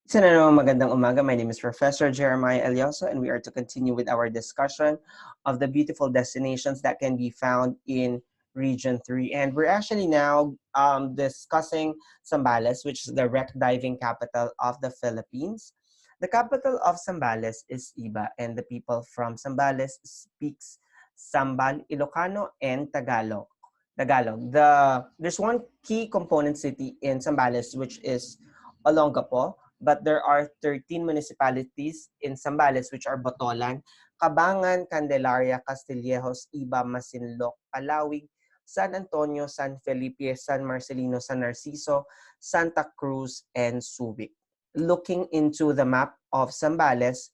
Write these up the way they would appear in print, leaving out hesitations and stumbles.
Sa naman magandang umaga. My name is Professor Jeremiah Elioso, and we are to continue with our discussion of the beautiful destinations that can be found in Region 3. And we're actually now discussing Zambales, which is the wreck diving capital of the Philippines. The capital of Zambales is Iba, and the people from Zambales speaks Sambal, Ilocano, and Tagalog. There's one key component city in Zambales, which is Olongapo, but there are 13 municipalities in Zambales, which are Botolan, Cabangan, Candelaria, Castillejos, Iba, Masinloc, Palawig, San Antonio, San Felipe, San Marcelino, San Narciso, Santa Cruz, and Subic. Looking into the map of Zambales,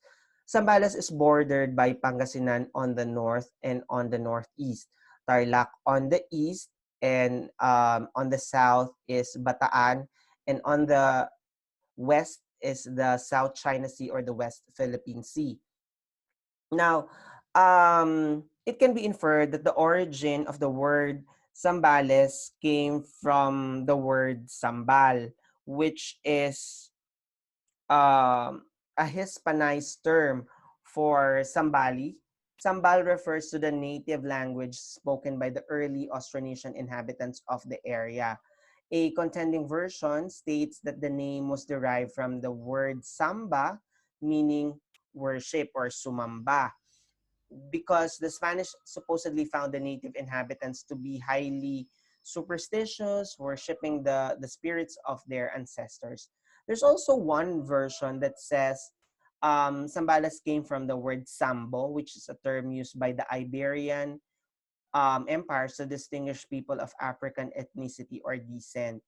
Zambales is bordered by Pangasinan on the north and on the northeast, Tarlac on the east, and on the south is Bataan, and on the west is the South China Sea or the West Philippine Sea. Now, it can be inferred that the origin of the word Zambales came from the word Sambal, which is a Hispanized term for Sambali. Sambal refers to the native language spoken by the early Austronesian inhabitants of the area. A contending version states that the name was derived from the word samba, meaning worship or sumamba, because the Spanish supposedly found the native inhabitants to be highly superstitious, worshiping the spirits of their ancestors. There's also one version that says Zambales came from the word sambo, which is a term used by the Iberian empires to distinguish people of African ethnicity or descent.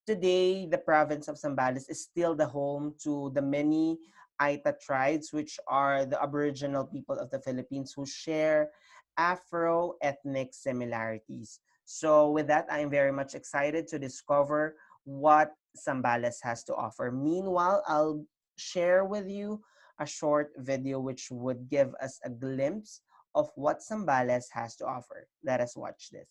Today, the province of Zambales is still the home to the many Aita tribes, which are the Aboriginal people of the Philippines who share Afro-ethnic similarities. So with that, I am very much excited to discover what Zambales has to offer. Meanwhile, I'll share with you a short video which would give us a glimpse of what Zambales has to offer. Let us watch this.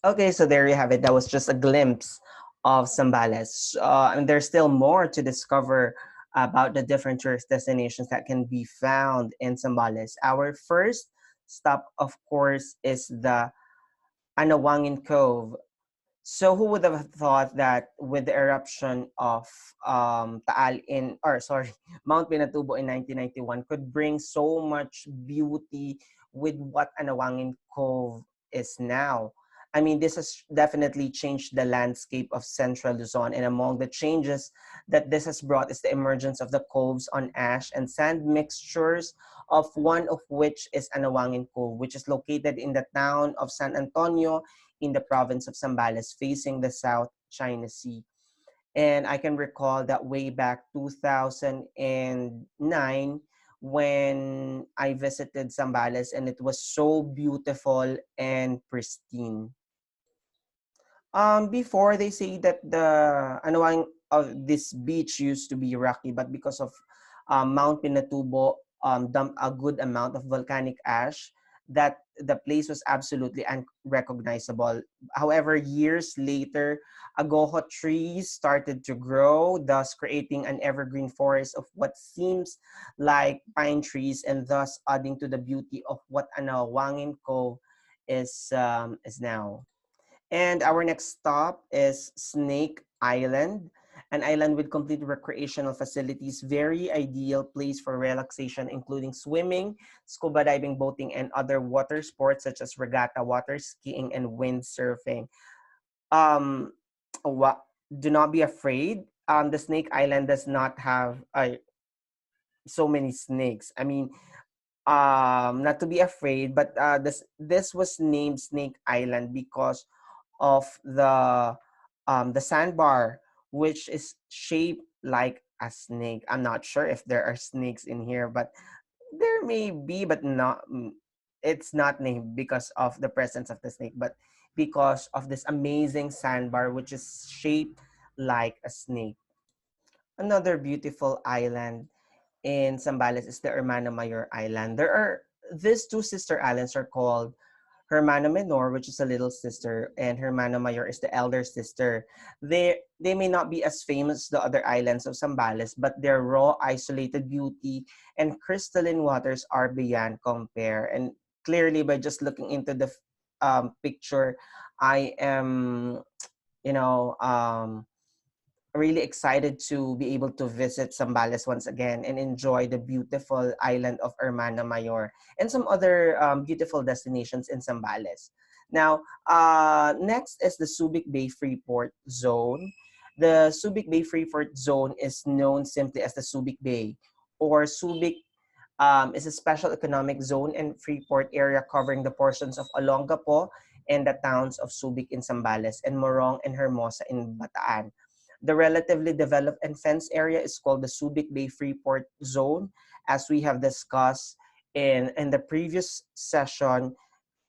Okay, so there you have it. That was just a glimpse of Zambales. And there's still more to discover about the different tourist destinations that can be found in Zambales. Our first stop, of course, is the Anawangin Cove. So who would have thought that with the eruption of Taal or sorry, Mount Pinatubo in 1991 could bring so much beauty with what Anawangin Cove is now. I mean, this has definitely changed the landscape of Central Luzon, and among the changes that this has brought is the emergence of the coves on ash and sand mixtures, of one of which is Anawangin Cove, which is located in the town of San Antonio in the province of Zambales, facing the South China Sea. And I can recall that way back 2009, when I visited Zambales, and it was so beautiful and pristine. Before, they say that the ano of this beach used to be rocky, but because of Mount Pinatubo dumped a good amount of volcanic ash, that the place was absolutely unrecognizable. However, years later, agoho trees started to grow, thus creating an evergreen forest of what seems like pine trees, and thus adding to the beauty of what Anawangin Cove is now. And our next stop is Snake Island, an island with complete recreational facilities, very ideal place for relaxation, including swimming, scuba diving, boating, and other water sports such as regatta, water skiing, and windsurfing. Um, do not be afraid. The Snake Island does not have so many snakes. I mean, not to be afraid, but this was named Snake Island because of the sandbar, which is shaped like a snake. I'm not sure if there are snakes in here, but there may be, but not. It's not named because of the presence of the snake, but because of this amazing sandbar, which is shaped like a snake. Another beautiful island in Zambales is the Hermano Mayor Island. There are these two sister islands are called Hermana Menor, which is a little sister, and Hermana Mayor is the elder sister. They may not be as famous as the other islands of Zambales, but their raw, isolated beauty and crystalline waters are beyond compare. And clearly, by just looking into the picture, I am, you know, really excited to be able to visit Zambales once again and enjoy the beautiful island of Hermana Mayor and some other beautiful destinations in Zambales. Now, next is the Subic Bay Freeport Zone. The Subic Bay Freeport Zone is known simply as the Subic Bay, or Subic is a special economic zone and Freeport area covering the portions of Olongapo and the towns of Subic in Zambales and Morong and Hermosa in Bataan. The relatively developed and fenced area is called the Subic Bay Freeport Zone, as we have discussed in the previous session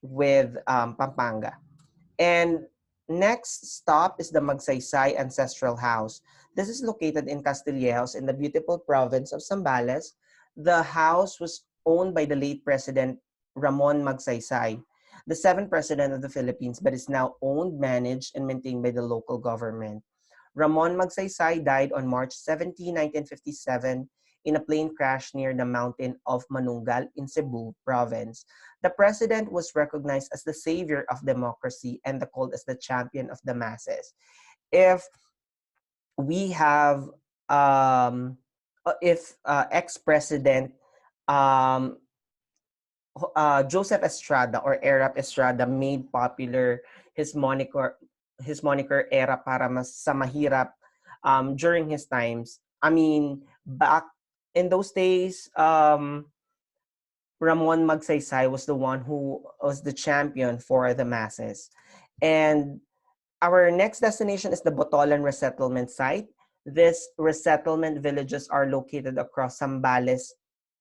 with Pampanga. And next stop is the Magsaysay Ancestral House. This is located in Castillejos in the beautiful province of Zambales. The house was owned by the late President Ramon Magsaysay, the seventh president of the Philippines, but is now owned, managed, and maintained by the local government. Ramon Magsaysay died on March 17, 1957 in a plane crash near the mountain of Manungal in Cebu province. The president was recognized as the savior of democracy and called as the champion of the masses. If we have, if ex-president um, Joseph Estrada or Erap Estrada made popular his moniker Era para mas sa mahirap during his times. I mean, back in those days, Ramon Magsaysay was the one who was the champion for the masses. And our next destination is the Botolan Resettlement Site. These resettlement villages are located across Zambales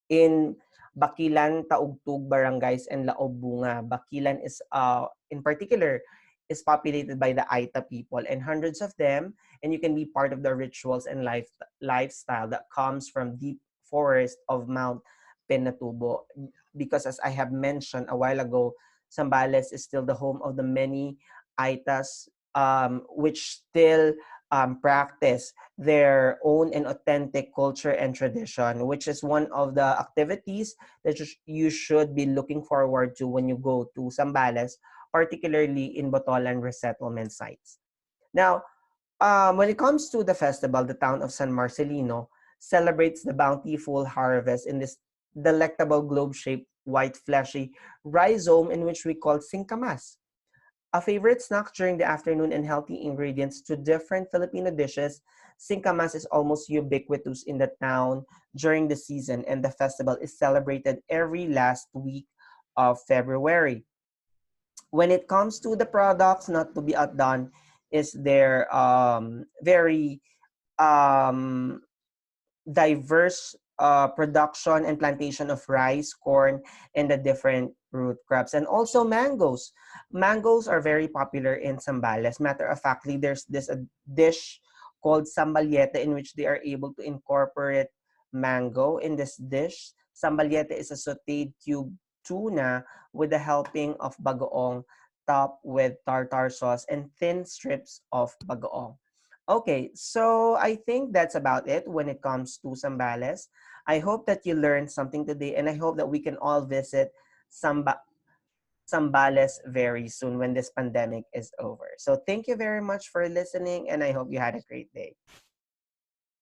in Bakilan, Taugtug barangays, and Laobunga. Bakilan is, in particular, is populated by the Aita people, and hundreds of them, and you can be part of the rituals and lifestyle that comes from deep forest of Mount Pinatubo. Because as I have mentioned a while ago, Zambales is still the home of the many Aitas, which still practice their own and authentic culture and tradition, which is one of the activities that you should be looking forward to when you go to Zambales, particularly in Botolan resettlement sites. Now, when it comes to the festival, the town of San Marcelino celebrates the bountiful harvest in this delectable globe-shaped, white, fleshy rhizome in which we call singkamas. A favorite snack during the afternoon and healthy ingredients to different Filipino dishes, singkamas is almost ubiquitous in the town during the season, and the festival is celebrated every last week of February. When it comes to the products, not to be outdone, is their very um, diverse production and plantation of rice, corn, and the different root crops. And also mangoes. Mangoes are very popular in Zambales. Matter of factly, there's this a dish called sambalyete in which they are able to incorporate mango in this dish. Sambalyete is a sauteed cube tuna with a helping of bagoong topped with tartar sauce and thin strips of bagoong. Okay, so I think that's about it when it comes to Zambales. I hope that you learned something today, and I hope that we can all visit Zambales very soon when this pandemic is over. So thank you very much for listening, and I hope you had a great day.